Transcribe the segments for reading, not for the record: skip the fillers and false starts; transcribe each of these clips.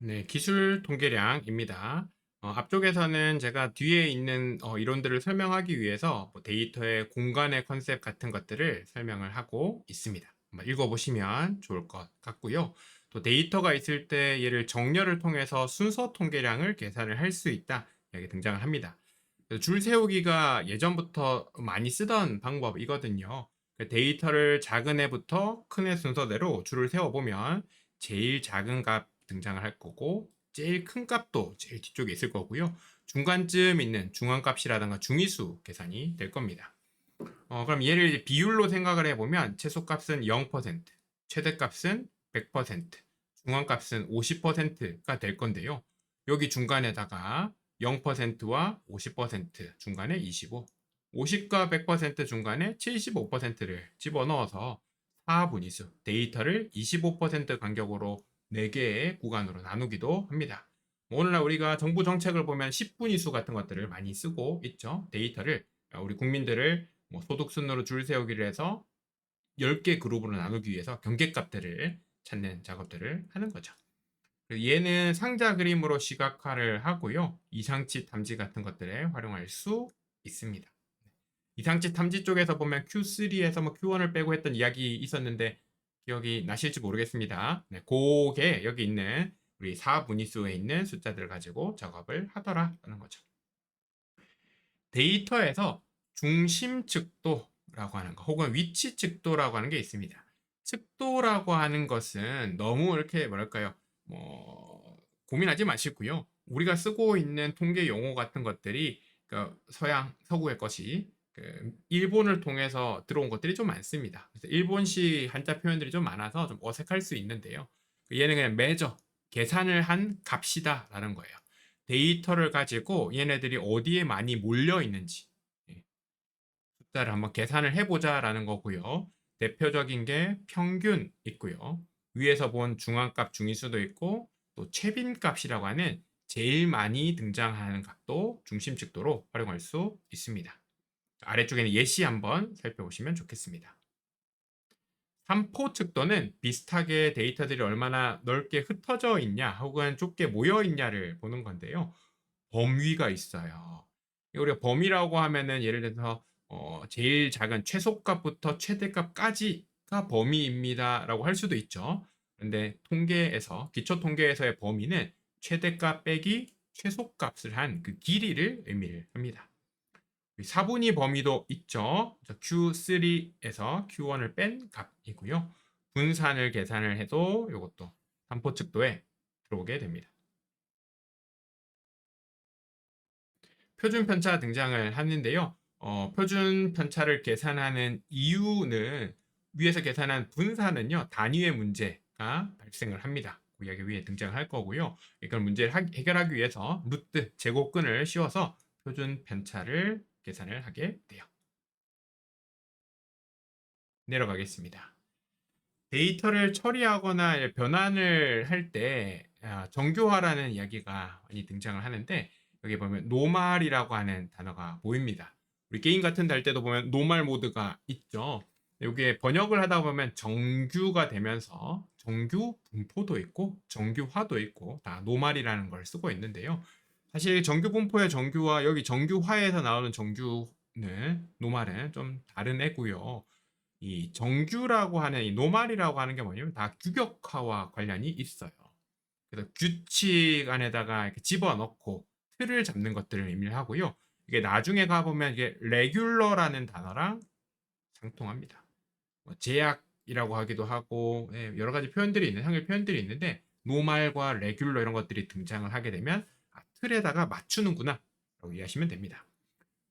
네, 기술 통계량입니다. 앞쪽에서는 제가 뒤에 있는 이론들을 설명하기 위해서 뭐 데이터의 공간의 컨셉 같은 것들을 설명을 하고 있습니다. 한번 읽어보시면 좋을 것 같고요. 또 데이터가 있을 때 얘를 정렬을 통해서 순서 통계량을 계산을 할 수 있다. 여기 등장을 합니다. 그래서 줄 세우기가 예전부터 많이 쓰던 방법이거든요. 그 데이터를 작은 애부터 큰 애 순서대로 줄을 세워보면 제일 작은 값 등장을 할 거고 제일 큰 값도 제일 뒤쪽에 있을 거고요. 중간쯤 있는 중앙값이라든가 중위수 계산이 될 겁니다. 그럼 얘를 이제 비율로 생각을 해보면 최소값은 0%, 최대값은 100%, 중앙값은 50%가 될 건데요. 여기 중간에다가 0%와 50% 중간에 25, 50과 100% 중간에 75%를 집어넣어서 4분위수, 데이터를 25% 간격으로 4개의 구간으로 나누기도 합니다. 오늘날 우리가 정부 정책을 보면 10분위수 같은 것들을 많이 쓰고 있죠. 데이터를 우리 국민들을 뭐 소득 순으로 줄 세우기를 해서 10개 그룹으로 나누기 위해서 경계값들을 찾는 작업들을 하는 거죠. 얘는 상자 그림으로 시각화를 하고요. 이상치 탐지 같은 것들에 활용할 수 있습니다. 이상치 탐지 쪽에서 보면 Q3에서 뭐 Q1을 빼고 했던 이야기 있었는데 기억이 나실지 모르겠습니다. 네, 그게 여기 있는 우리 4분위수에 있는 숫자들을 가지고 작업을 하더라라는 거죠. 데이터에서 중심 측도라고 하는 거 혹은 위치 측도라고 하는 게 있습니다. 측도라고 하는 것은 너무 이렇게 뭐랄까요? 뭐 고민하지 마시고요. 우리가 쓰고 있는 통계 용어 같은 것들이 그 서양 서구의 것이 그 일본을 통해서 들어온 것들이 좀 많습니다. 그래서 일본식 한자 표현들이 좀 많아서 좀 어색할 수 있는데요. 얘는 그냥 매저 계산을 한 값이다라는 거예요. 데이터를 가지고 얘네들이 어디에 많이 몰려 있는지 예, 숫자를 한번 계산을 해보자라는 거고요. 대표적인 게 평균 있고요. 위에서 본 중앙값 중위수도 있고 또 최빈값이라고 하는 제일 많이 등장하는 값도 중심측도로 활용할 수 있습니다. 아래쪽에는 예시 한번 살펴보시면 좋겠습니다. 삼포 측도는 비슷하게 데이터들이 얼마나 넓게 흩어져 있냐 혹은 좁게 모여 있냐를 보는 건데요. 범위가 있어요. 우리가 범위라고 하면은 예를 들어서 제일 작은 최소값부터 최대값까지가 범위입니다라고 할 수도 있죠. 그런데 통계에서 기초 통계에서의 범위는 최대값 빼기 최소값을 한 그 길이를 의미를 합니다. 4분위 범위도 있죠. Q3에서 Q1을 뺀 값이고요. 분산을 계산을 해도 이것도 삼포 측도에 들어오게 됩니다. 표준 편차 등장을 하는데요. 표준 편차를 계산하는 이유는 위에서 계산한 분산은요, 단위의 문제가 발생을 합니다. 그 이야기 위에 등장을 할 거고요. 이걸 문제를 해결하기 위해서 루트 제곱근을 씌워서 표준 편차를 계산을 하게 돼요. 내려가겠습니다. 데이터를 처리하거나 변환을 할 때 정교화라는 이야기가 많이 등장을 하는데 여기 보면 노말이라고 하는 단어가 보입니다. 우리 게임 같은 데 할 때도 보면 노말 모드가 있죠. 여기에 번역을 하다 보면 정규가 되면서 정규 분포도 있고 정규화도 있고 다 노말이라는 걸 쓰고 있는데요. 사실 정규 분포의 정규와 여기 정규화에서 나오는 정규는 노말은 좀 다른 애고요. 이 정규라고 하는 이 노말이라고 하는 게 뭐냐면 다 규격화와 관련이 있어요. 그래서 규칙 안에다가 이렇게 집어넣고 틀을 잡는 것들을 의미를 하고요. 이게 나중에 가보면 이게 레귤러라는 단어랑 상통합니다. 뭐 제약이라고 하기도 하고 예, 여러 가지 표현들이 있는 한글 표현들이 있는데 노말과 레귤러 이런 것들이 등장을 하게 되면 틀에다가 맞추는구나 라고 이해하시면 됩니다.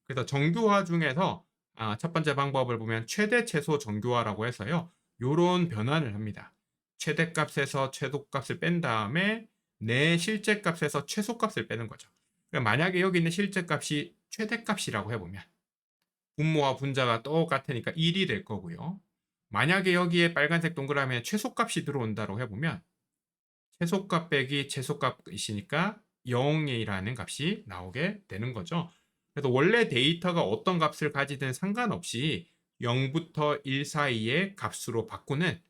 그래서 정교화 중에서 첫 번째 방법을 보면 최대 최소 정교화라고 해서요. 요런 변환을 합니다. 최대값에서 최소값을 뺀 다음에 내 실제값에서 최소값을 빼는 거죠. 그러니까 만약에 여기 있는 실제값이 최대값이라고 해보면 분모와 분자가 똑같으니까 1이 될 거고요. 만약에 여기에 빨간색 동그라미에 최소값이 들어온다고 해보면 최소값 빼기 최소값이시니까 0이라는 값이 나오게 되는 거죠. 그래서 원래 데이터가 어떤 값을 가지든 상관없이 0부터 1 사이의 값으로 바꾸는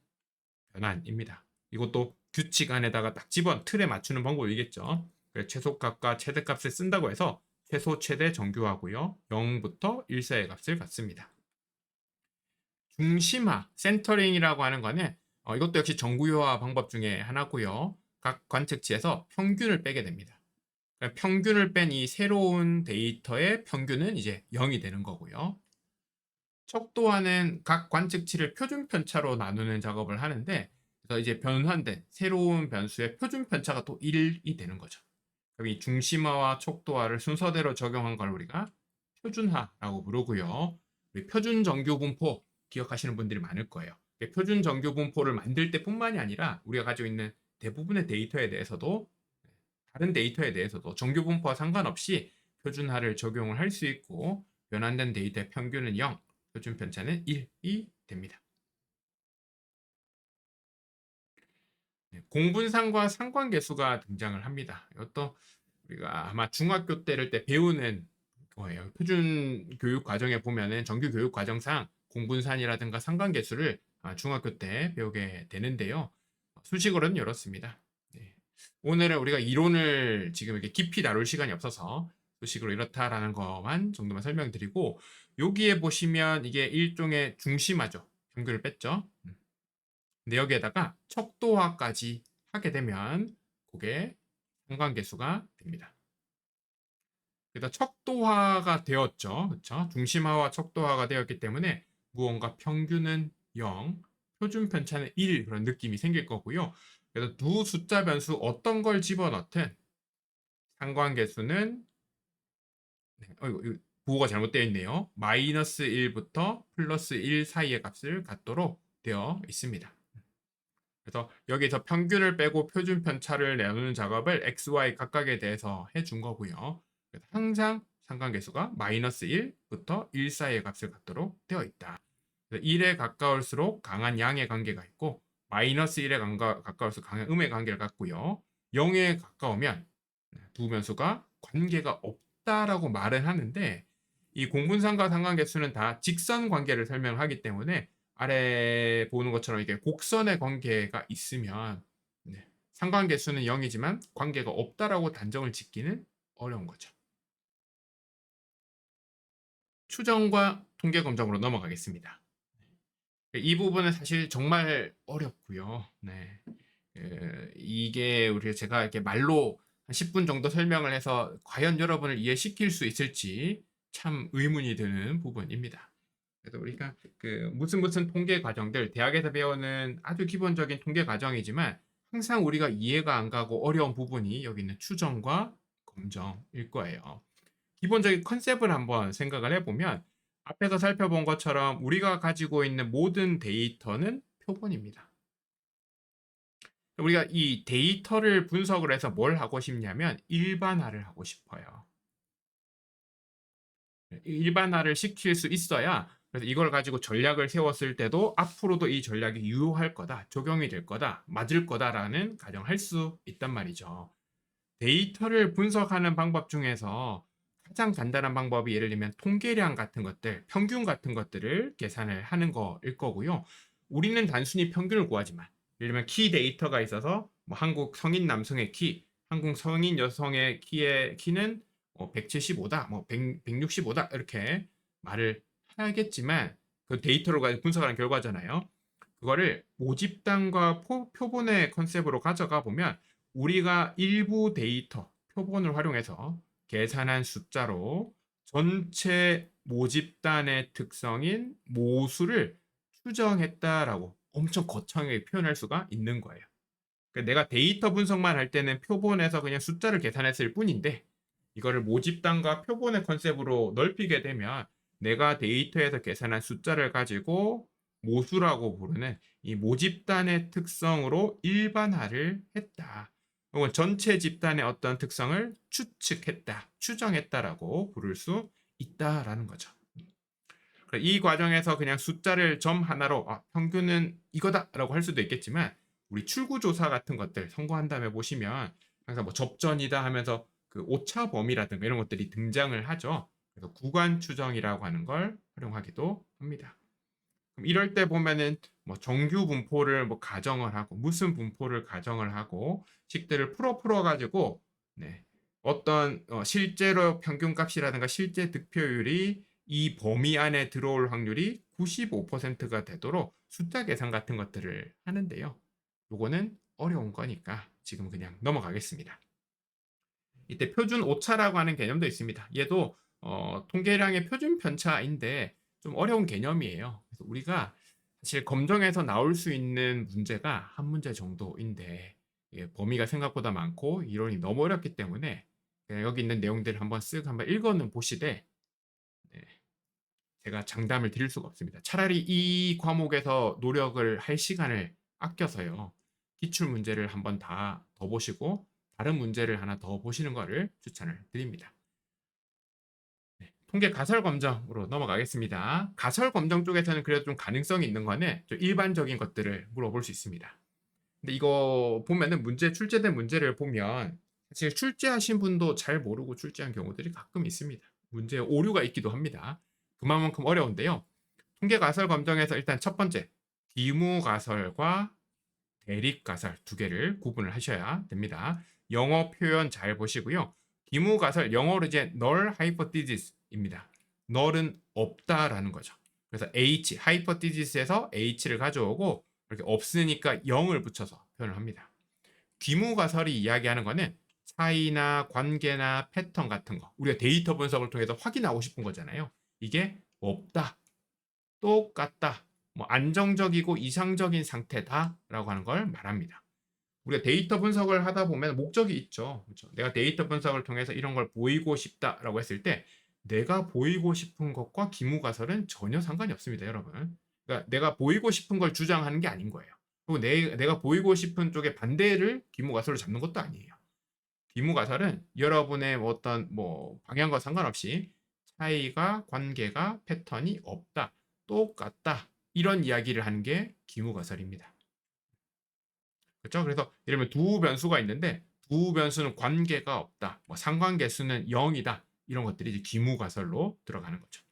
변환입니다. 이것도 규칙 안에다가 딱 틀에 맞추는 방법이겠죠. 그래서 최소값과 최대값을 쓴다고 해서 최소 최대 정규하고요. 0부터 1 사이의 값을 갖습니다. 중심화, 센터링이라고 하는 거는 이것도 역시 정구효화 방법 중에 하나고요. 각 관측치에서 평균을 빼게 됩니다. 그러니까 평균을 뺀 이 새로운 데이터의 평균은 이제 0이 되는 거고요. 척도화는 각 관측치를 표준 편차로 나누는 작업을 하는데, 그래서 이제 변환된 새로운 변수의 표준 편차가 또 1이 되는 거죠. 그럼 이 중심화와 척도화를 순서대로 적용한 걸 우리가 표준화라고 부르고요. 우리 표준 정규 분포 기억하시는 분들이 많을 거예요. 표준 정규 분포를 만들 때뿐만이 아니라 우리가 가지고 있는 대부분의 데이터에 대해서도, 다른 데이터에 대해서도 정규 분포와 상관없이 표준화를 적용을 할 수 있고, 변환된 데이터의 평균은 0, 표준 편차는 1이 됩니다. 공분상과 상관계수가 등장을 합니다. 이것도 우리가 아마 중학교 때를 때 배우는 거예요. 표준 교육 과정에 보면은 정규 교육 과정상 공분산이라든가 상관계수를 중학교 때 배우게 되는데요. 수식어로는 이렇습니다. 네. 오늘은 우리가 이론을 지금 이렇게 깊이 다룰 시간이 없어서 수식으로 이렇다라는 것만 정도만 설명드리고, 여기에 보시면 이게 일종의 중심화죠. 평균을 뺐죠. 근데 여기에다가 척도화까지 하게 되면 그게 상관계수가 됩니다. 그래서 척도화가 되었죠. 그렇죠? 중심화와 척도화가 되었기 때문에 무언가 평균은 0, 표준 편차는 1 그런 느낌이 생길 거고요. 그래서 두 숫자 변수 어떤 걸 집어넣든 상관계수는 이거 부호가 잘못되어 있네요. 마이너스 1부터 플러스 1 사이의 값을 갖도록 되어 있습니다. 그래서 여기서 평균을 빼고 표준 편차를 나누는 작업을 x, y 각각에 대해서 해준 거고요. 그래서 항상 상관계수가 마이너스 1부터 1 사이의 값을 갖도록 되어 있다. 1에 가까울수록 강한 양의 관계가 있고, 마이너스 1에 가까울수록 강한 음의 관계를 갖고요. 0에 가까우면 두 변수가 관계가 없다라고 말은 하는데, 이 공분상과 상관계수는 다 직선 관계를 설명하기 때문에 아래 보는 것처럼 이게 곡선의 관계가 있으면 상관계수는 0이지만 관계가 없다라고 단정을 짓기는 어려운 거죠. 추정과 통계 검정으로 넘어가겠습니다. 이 부분은 사실 정말 어렵고요. 네. 이게 제가 이렇게 말로 한 10분 정도 설명을 해서 과연 여러분을 이해시킬 수 있을지 참 의문이 드는 부분입니다. 그래서 우리가 무슨 통계 과정들, 대학에서 배우는 아주 기본적인 통계 과정이지만 항상 우리가 이해가 안 가고 어려운 부분이 여기 있는 추정과 검정일 거예요. 기본적인 컨셉을 한번 생각을 해보면 앞에서 살펴본 것처럼 우리가 가지고 있는 모든 데이터는 표본입니다. 우리가 이 데이터를 분석을 해서 뭘 하고 싶냐면 일반화를 하고 싶어요. 일반화를 시킬 수 있어야, 그래서 이걸 가지고 전략을 세웠을 때도 앞으로도 이 전략이 유효할 거다, 적용이 될 거다, 맞을 거다라는 가정할 수 있단 말이죠. 데이터를 분석하는 방법 중에서 가장 간단한 방법이 예를 들면 통계량 같은 것들, 평균 같은 것들을 계산을 하는 거일 거고요. 우리는 단순히 평균을 구하지만, 예를 들면 키 데이터가 있어서 뭐 한국 성인 남성의 키, 한국 성인 여성의 키는 175다, 뭐 165다 이렇게 말을 하겠지만 그 데이터로 분석하는 결과잖아요. 그거를 모집단과 표본의 컨셉으로 가져가 보면 우리가 일부 데이터, 표본을 활용해서 계산한 숫자로 전체 모집단의 특성인 모수를 추정했다라고 엄청 거창하게 표현할 수가 있는 거예요. 그러니까 내가 데이터 분석만 할 때는 표본에서 그냥 숫자를 계산했을 뿐인데, 이거를 모집단과 표본의 컨셉으로 넓히게 되면 내가 데이터에서 계산한 숫자를 가지고 모수라고 부르는 이 모집단의 특성으로 일반화를 했다. 혹은 전체 집단의 어떤 특성을 추측했다, 추정했다라고 부를 수 있다라는 거죠. 이 과정에서 그냥 숫자를 점 하나로 평균은 이거다라고 할 수도 있겠지만, 우리 출구조사 같은 것들 성공한 다음에 보시면 항상 뭐 접전이다 하면서 그 오차 범위라든가 이런 것들이 등장을 하죠. 그래서 구간 추정이라고 하는 걸 활용하기도 합니다. 그럼 이럴 때 보면은 뭐 정규 분포를 뭐 가정을 하고 무슨 분포를 가정을 하고 식들을 풀어 가지고 네. 어떤 실제로 평균값이라든가 실제 득표율이 이 범위 안에 들어올 확률이 95%가 되도록 숫자 계산 같은 것들을 하는데요. 요거는 어려운 거니까 지금 그냥 넘어가겠습니다. 이때 표준 오차라고 하는 개념도 있습니다. 얘도 통계량의 표준 편차인데 좀 어려운 개념이에요. 그래서 우리가 사실 검정에서 나올 수 있는 문제가 한 문제 정도인데 범위가 생각보다 많고 이론이 너무 어렵기 때문에 그냥 여기 있는 내용들을 한번 쓱 한번 읽어는 보시되 네, 제가 장담을 드릴 수가 없습니다. 차라리 이 과목에서 노력을 할 시간을 아껴서요. 기출 문제를 한번 다 더 보시고 다른 문제를 하나 더 보시는 것을 추천을 드립니다. 네, 통계 가설 검정으로 넘어가겠습니다. 가설 검정 쪽에서는 그래도 좀 가능성이 있는 거는 좀 일반적인 것들을 물어볼 수 있습니다. 근데 이거 보면은 출제된 문제를 보면 사실 출제하신 분도 잘 모르고 출제한 경우들이 가끔 있습니다. 문제에 오류가 있기도 합니다. 그만큼 어려운데요. 통계 가설 검정에서 일단 첫 번째 기무 가설과 대립 가설 두 개를 구분을 하셔야 됩니다. 영어 표현 잘 보시고요. 기무 가설 영어로 이제 null hypothesis입니다. null은 없다라는 거죠. 그래서 h hypothesis에서 h를 가져오고 이렇게 없으니까 0을 붙여서 표현을 합니다. 귀무 가설이 이야기하는 거는 차이나 관계나 패턴 같은 거 우리가 데이터 분석을 통해서 확인하고 싶은 거잖아요. 이게 없다, 똑같다, 뭐 안정적이고 이상적인 상태다라고 하는 걸 말합니다. 우리가 데이터 분석을 하다 보면 목적이 있죠. 그렇죠? 내가 데이터 분석을 통해서 이런 걸 보이고 싶다라고 했을 때 내가 보이고 싶은 것과 기무가설은 전혀 상관이 없습니다, 여러분. 그러니까 내가 보이고 싶은 걸 주장하는 게 아닌 거예요. 그리고 내가 보이고 싶은 쪽의 반대를 기무가설로 잡는 것도 아니에요. 기무가설은 여러분의 어떤 방향과 상관없이 차이가, 관계가, 패턴이 없다, 똑같다 이런 이야기를 하는 게 기무가설입니다. 그렇죠? 그래서 이러면 두 변수가 있는데 두 변수는 관계가 없다. 상관계수는 0이다. 이런 것들이 이제 기무가설로 들어가는 거죠.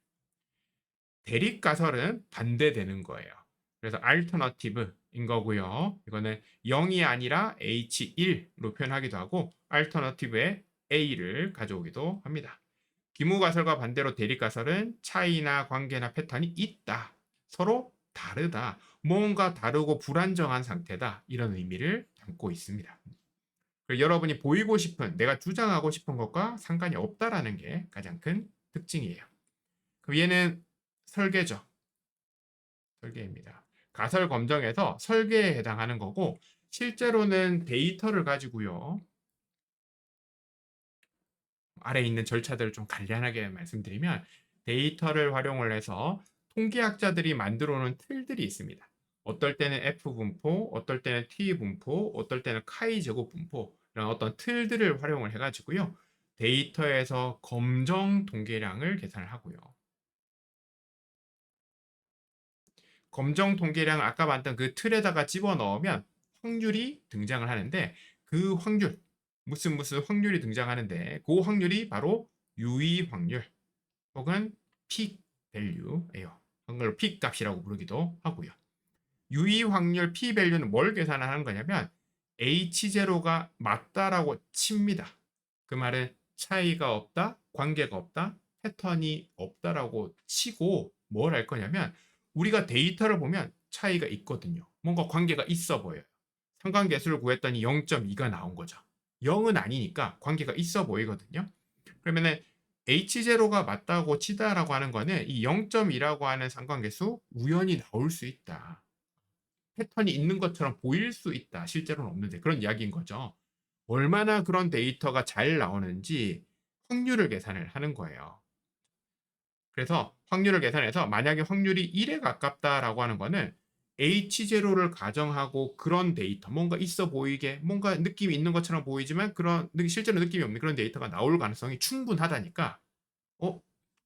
대립가설은 반대되는 거예요. 그래서 alternative인 거고요. 이거는 0이 아니라 H1로 표현하기도 하고 alternative에 A를 가져오기도 합니다. 기무가설과 반대로 대립가설은 차이나 관계나 패턴이 있다. 서로 다르다. 뭔가 다르고 불안정한 상태다. 이런 의미를 담고 있습니다. 여러분이 보이고 싶은, 내가 주장하고 싶은 것과 상관이 없다라는 게 가장 큰 특징이에요. 그럼 얘는 설계죠. 설계입니다. 가설 검정에서 설계에 해당하는 거고 실제로는 데이터를 가지고요. 아래에 있는 절차들을 좀 간략하게 말씀드리면 데이터를 활용을 해서 통계학자들이 만들어 놓은 틀들이 있습니다. 어떨 때는 F분포, 어떨 때는 T분포, 어떨 때는 카이 제곱 분포 이런 어떤 틀들을 활용을 해가지고요. 데이터에서 검정 통계량을 계산을 하고요. 검정 통계량을 아까 봤던 그 틀에다가 집어넣으면 확률이 등장을 하는데 그 확률, 무슨 확률이 등장하는데 그 확률이 바로 유의 확률 혹은 픽 밸류예요. 한글로 픽 값이라고 부르기도 하고요. 유의 확률 p 밸류는 뭘 계산하는 거냐면 h0가 맞다라고 칩니다. 그 말은 차이가 없다, 관계가 없다, 패턴이 없다라고 치고 뭘 할 거냐면 우리가 데이터를 보면 차이가 있거든요. 뭔가 관계가 있어 보여요. 상관계수를 구했더니 0.2가 나온 거죠. 0은 아니니까 관계가 있어 보이거든요. 그러면은 H0가 맞다고 치다라고 하는 거는 이 0.2라고 하는 상관계수 우연히 나올 수 있다. 패턴이 있는 것처럼 보일 수 있다. 실제로는 없는데 그런 이야기인 거죠. 얼마나 그런 데이터가 잘 나오는지 확률을 계산을 하는 거예요. 그래서 확률을 계산해서 만약에 확률이 1에 가깝다라고 하는 거는 H0를 가정하고 그런 데이터, 뭔가 있어 보이게, 뭔가 느낌이 있는 것처럼 보이지만 실제로 느낌이 없는 그런 데이터가 나올 가능성이 충분하다니까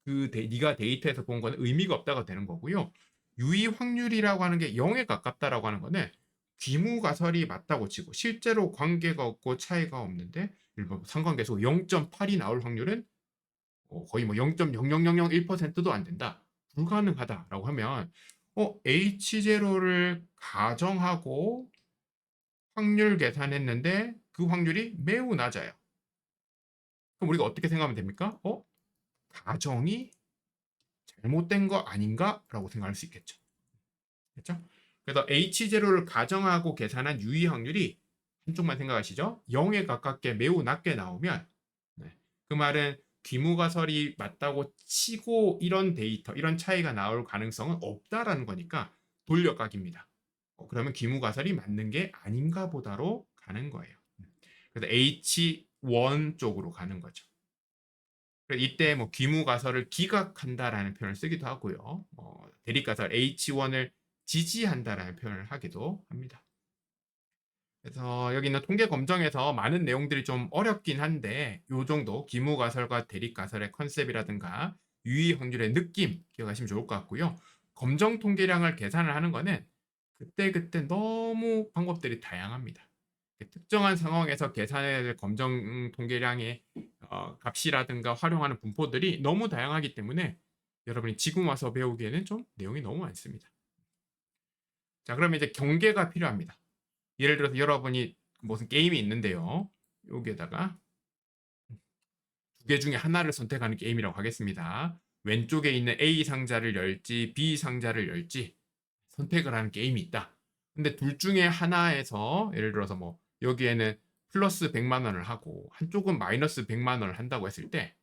네가 데이터에서 본 거는 의미가 없다가 되는 거고요. 유의 확률이라고 하는 게 0에 가깝다라고 하는 거는 귀무가설이 맞다고 치고 실제로 관계가 없고 차이가 없는데 일반 상관계수 0.8이 나올 확률은 거의 0.0001%도 안 된다. 불가능하다라고 하면 H0를 가정하고 확률 계산했는데 그 확률이 매우 낮아요. 그럼 우리가 어떻게 생각하면 됩니까? 가정이 잘못된 거 아닌가? 라고 생각할 수 있겠죠. 그렇죠? 그래서 H0를 가정하고 계산한 유의 확률이 한쪽만 생각하시죠. 0에 가깝게 매우 낮게 나오면 네, 그 말은 귀무가설이 맞다고 치고 이런 데이터, 이런 차이가 나올 가능성은 없다라는 거니까 돌려각입니다. 그러면 귀무가설이 맞는 게 아닌가 보다로 가는 거예요. 그래서 H1 쪽으로 가는 거죠. 이때 뭐 귀무가설을 기각한다라는 표현을 쓰기도 하고요. 대립가설 H1을 지지한다라는 표현을 하기도 합니다. 그래서 여기 있는 통계 검정에서 많은 내용들이 좀 어렵긴 한데 이 정도 귀무가설과 대립가설의 컨셉이라든가 유의 확률의 느낌 기억하시면 좋을 것 같고요. 검정 통계량을 계산을 하는 거는 그때그때 너무 방법들이 다양합니다. 특정한 상황에서 계산해야 될 검정 통계량의 값이라든가 활용하는 분포들이 너무 다양하기 때문에 여러분이 지금 와서 배우기에는 좀 내용이 너무 많습니다. 자, 그러면 이제 경계가 필요합니다. 예를 들어서 여러분이 무슨 게임이 있는데요. 여기에다가 두 개 중에 하나를 선택하는 게임이라고 하겠습니다. 왼쪽에 있는 A 상자를 열지 B 상자를 열지 선택을 하는 게임이 있다. 근데 둘 중에 하나에서 예를 들어서 뭐 여기에는 플러스 100만 원을 하고 한쪽은 마이너스 100만 원을 한다고 했을 때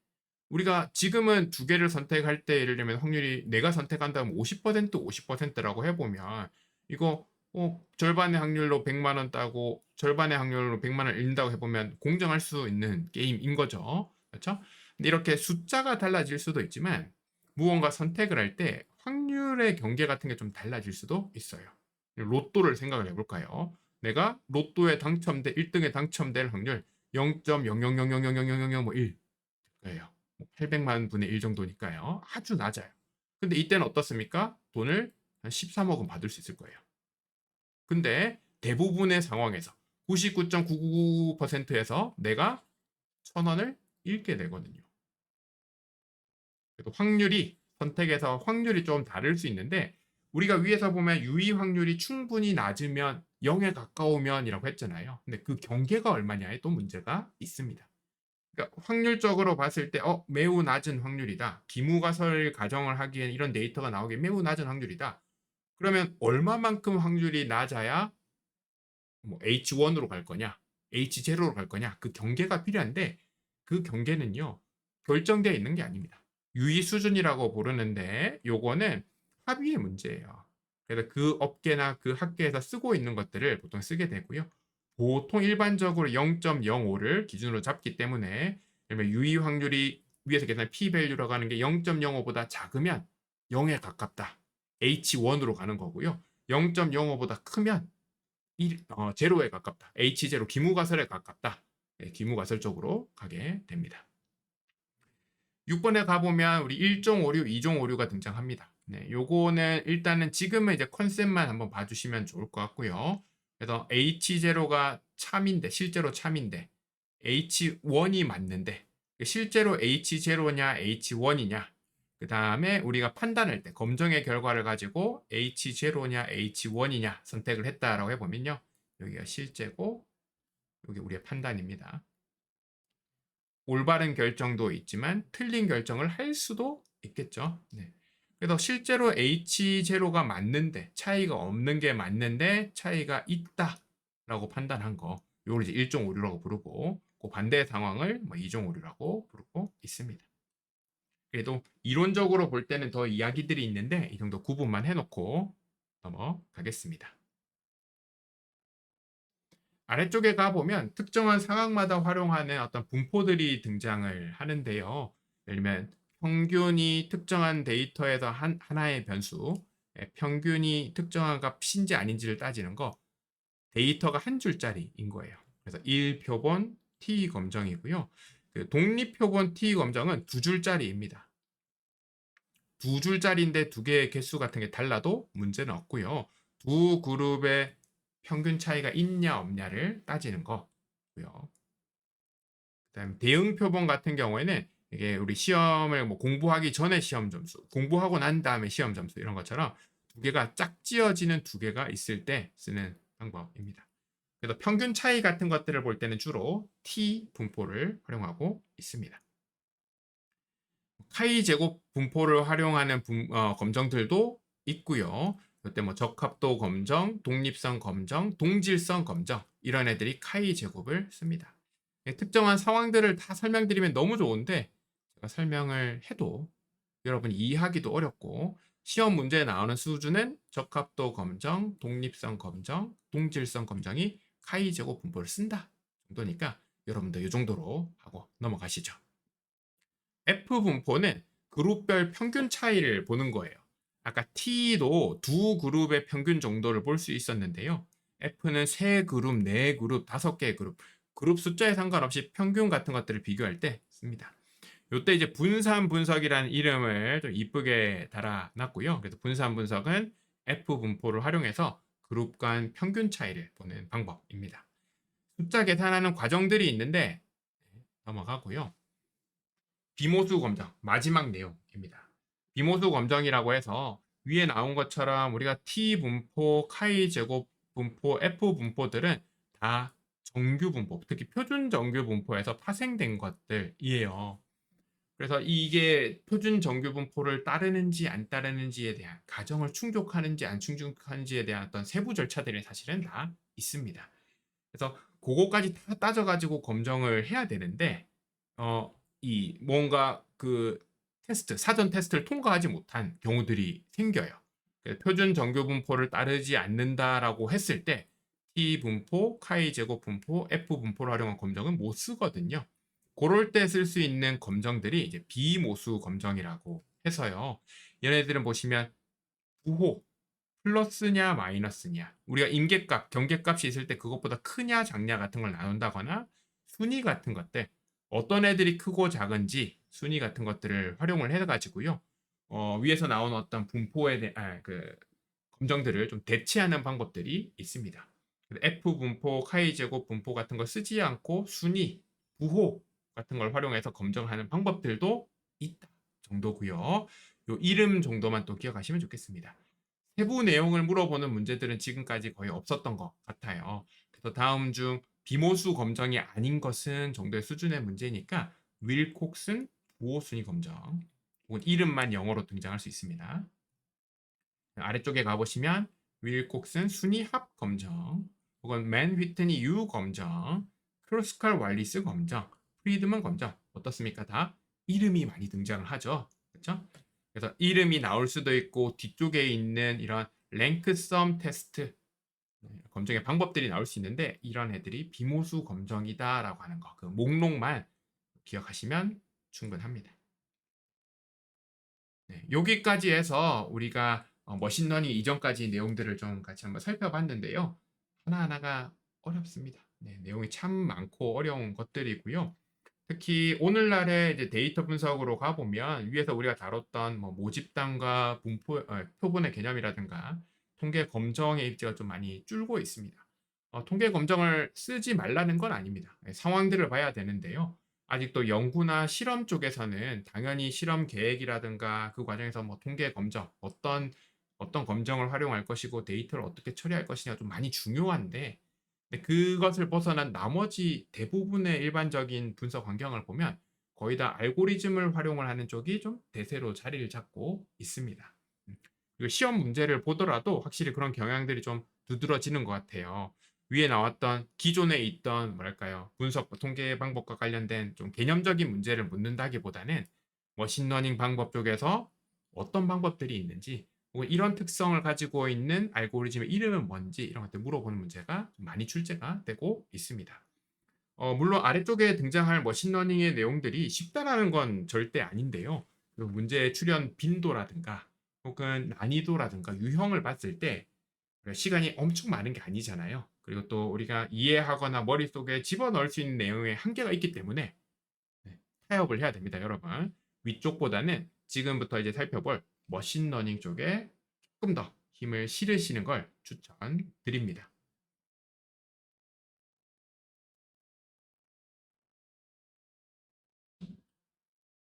우리가 지금은 두 개를 선택할 때 예를 들면 확률이 내가 선택한다면 50% 50%라고 해보면 이거 절반의 확률로 100만 원 따고 절반의 확률로 100만 원 잃는다고 해보면 공정할 수 있는 게임인 거죠. 그렇죠? 근데 이렇게 숫자가 달라질 수도 있지만 무언가 선택을 할 때 확률의 경계 같은 게 좀 달라질 수도 있어요. 로또를 생각을 해볼까요? 내가 로또에 당첨돼 1등에 당첨될 확률 0.000000001 예요. 800만 분의 1 정도니까요. 아주 낮아요. 근데 이때는 어떻습니까? 돈을 한 13억은 받을 수 있을 거예요. 근데 대부분의 상황에서 99.999%에서 내가 1,000원을 잃게 되거든요. 그래도 확률이 선택에서 확률이 좀 다를 수 있는데 우리가 위에서 보면 유의 확률이 충분히 낮으면 0에 가까우면이라고 했잖아요. 근데 그 경계가 얼마냐에 또 문제가 있습니다. 그러니까 확률적으로 봤을 때 매우 낮은 확률이다. 기무가설 가정을 하기엔 이런 데이터가 나오기 매우 낮은 확률이다. 그러면 얼마만큼 확률이 낮아야 뭐 H1으로 갈 거냐, H0로 갈 거냐 그 경계가 필요한데 그 경계는요 결정되어 있는 게 아닙니다. 유의 수준이라고 부르는데 요거는 합의의 문제예요. 그래서 그 업계나 그 학계에서 쓰고 있는 것들을 보통 쓰게 되고요. 보통 일반적으로 0.05를 기준으로 잡기 때문에 유의 확률이 위에서 계산 p-value라고 하는 게 0.05보다 작으면 0에 가깝다. H1으로 가는 거고요. 0.05보다 크면 제로에 가깝다. H0 기무가설에 가깝다. 네, 기무가설 쪽으로 가게 됩니다. 6번에 가보면 우리 1종 오류, 2종 오류가 등장합니다. 네, 요거는 일단은 지금은 이제 컨셉만 한번 봐주시면 좋을 것 같고요. 그래서 H0가 참인데, 실제로 참인데, H1이 맞는데, 실제로 H0냐, H1이냐, 그 다음에 우리가 판단할 때 검정의 결과를 가지고 H0냐, H1이냐 선택을 했다라고 해보면요. 여기가 실제고, 여기 우리의 판단입니다. 올바른 결정도 있지만 틀린 결정을 할 수도 있겠죠. 네. 그래서 실제로 H0가 맞는데 차이가 없는 게 맞는데 차이가 있다라고 판단한 거 이걸 이제 1종 오류라고 부르고 그 반대 상황을 뭐 2종 오류라고 부르고 있습니다. 그래도 이론적으로 볼 때는 더 이야기들이 있는데 이 정도 구분만 해놓고 넘어가겠습니다. 아래쪽에 가보면 특정한 상황마다 활용하는 어떤 분포들이 등장을 하는데요. 예를 들면 평균이 특정한 데이터에서 하나의 변수, 평균이 특정한 값인지 아닌지를 따지는 거 데이터가 한 줄짜리인 거예요. 그래서 1표본 T 검정이고요. 그 독립표본 T 검정은 두 줄짜리입니다. 두 줄짜리인데 두 개의 개수 같은 게 달라도 문제는 없고요. 두 그룹의 평균 차이가 있냐 없냐를 따지는 거고요. 그다음 대응 표본 같은 경우에는 이게 우리 시험을 뭐 공부하기 전에 시험 점수, 공부하고 난 다음에 시험 점수 이런 것처럼 두 개가 짝지어지는 두 개가 있을 때 쓰는 방법입니다. 그래서 평균 차이 같은 것들을 볼 때는 주로 T 분포를 활용하고 있습니다. 카이 제곱 분포를 활용하는 검정들도 있고요. 이때 뭐 적합도 검정, 독립성 검정, 동질성 검정 이런 애들이 카이 제곱을 씁니다. 특정한 상황들을 다 설명드리면 너무 좋은데 제가 설명을 해도 여러분이 이해하기도 어렵고 시험 문제에 나오는 수준은 적합도 검정, 독립성 검정, 동질성 검정이 카이 제곱 분포를 쓴다 정도니까 여러분도 이 정도로 하고 넘어가시죠. F 분포는 그룹별 평균 차이를 보는 거예요. 아까 T도 두 그룹의 평균 정도를 볼 수 있었는데요. F는 세 그룹, 네 그룹, 다섯 개의 그룹 숫자에 상관없이 평균 같은 것들을 비교할 때 씁니다. 이때 이제 분산 분석이라는 이름을 좀 이쁘게 달아놨고요. 그래서 분산 분석은 F 분포를 활용해서 그룹 간 평균 차이를 보는 방법입니다. 숫자 계산하는 과정들이 있는데 넘어가고요. 비모수 검정, 마지막 내용입니다. 비모수 검정이라고 해서 위에 나온 것처럼 우리가 T 분포, 카이 제곱 분포, F 분포들은 다 정규 분포, 특히 표준 정규 분포에서 파생된 것들이에요. 그래서 이게 표준 정규 분포를 따르는지 안 따르는지에 대한 가정을 충족하는지 안 충족하는지에 대한 어떤 세부 절차들이 사실은 다 있습니다. 그래서 그거까지 다 따져가지고 검정을 해야 되는데 이 뭔가 그 테스트, 사전 테스트를 통과하지 못한 경우들이 생겨요. 표준 정규 분포를 따르지 않는다라고 했을 때 T 분포, 카이 제곱 분포, F 분포를 활용한 검정은 못 쓰거든요. 그럴 때 쓸 수 있는 검정들이 이제 비모수 검정이라고 해서요. 얘네들은 보시면 부호, 플러스냐 마이너스냐, 우리가 임계값, 경계값이 있을 때 그것보다 크냐 작냐 같은 걸 나눈다거나 순위 같은 것들, 어떤 애들이 크고 작은지 순위 같은 것들을 활용을 해가지고요. 위에서 나온 어떤 분포에 대한 그 검정들을 좀 대체하는 방법들이 있습니다. F 분포, 카이 제곱 분포 같은 걸 쓰지 않고 순위, 부호 같은 걸 활용해서 검정하는 방법들도 있다 정도고요. 요 이름 정도만 또 기억하시면 좋겠습니다. 세부 내용을 물어보는 문제들은 지금까지 거의 없었던 것 같아요. 그래서 다음 중 비모수 검정이 아닌 것은 정도의 수준의 문제니까 윌콕슨 부호순위 검정 혹은 이름만 영어로 등장할 수 있습니다. 아래쪽에 가보시면 윌콕슨 순위합 검정 혹은 맨 휘트니 유 검정, 크로스칼 왈리스 검정, 프리드먼 검정 어떻습니까? 다 이름이 많이 등장을 하죠. 그렇죠? 그래서 이름이 나올 수도 있고 뒤쪽에 있는 이런 랭크썸 테스트 검정의 방법들이 나올 수 있는데 이런 애들이 비모수 검정이다라고 하는 거, 그 목록만 기억하시면 충분합니다. 네, 여기까지 해서 우리가 머신러닝 이전까지 내용들을 좀 같이 한번 살펴봤는데요. 하나하나가 어렵습니다. 네, 내용이 참 많고 어려운 것들이고요. 특히 오늘날의 이제 데이터 분석으로 가보면 위에서 우리가 다뤘던 뭐 모집단과 표본의 개념이라든가 통계 검정의 입지가 좀 많이 줄고 있습니다. 통계 검정을 쓰지 말라는 건 아닙니다. 상황들을 봐야 되는데요. 아직도 연구나 실험 쪽에서는 당연히 실험 계획이라든가 그 과정에서 뭐 통계 검정, 어떤 검정을 활용할 것이고 데이터를 어떻게 처리할 것이냐 좀 많이 중요한데 그것을 벗어난 나머지 대부분의 일반적인 분석 환경을 보면 거의 다 알고리즘을 활용을 하는 쪽이 좀 대세로 자리를 잡고 있습니다. 그리고 시험 문제를 보더라도 확실히 그런 경향들이 좀 두드러지는 것 같아요. 위에 나왔던 기존에 있던 뭐랄까요 분석 통계 방법과 관련된 좀 개념적인 문제를 묻는다기보다는 머신러닝 방법 쪽에서 어떤 방법들이 있는지 혹은 이런 특성을 가지고 있는 알고리즘의 이름은 뭔지 이런 것들 물어보는 문제가 많이 출제가 되고 있습니다. 물론 아래쪽에 등장할 머신러닝의 내용들이 쉽다라는 건 절대 아닌데요. 그 문제의 출현 빈도라든가 혹은 난이도라든가 유형을 봤을 때 시간이 엄청 많은 게 아니잖아요. 그리고 또 우리가 이해하거나 머릿속에 집어넣을 수 있는 내용에 한계가 있기 때문에 타협을 해야 됩니다, 여러분. 위쪽보다는 지금부터 이제 살펴볼 머신러닝 쪽에 조금 더 힘을 실으시는 걸 추천드립니다.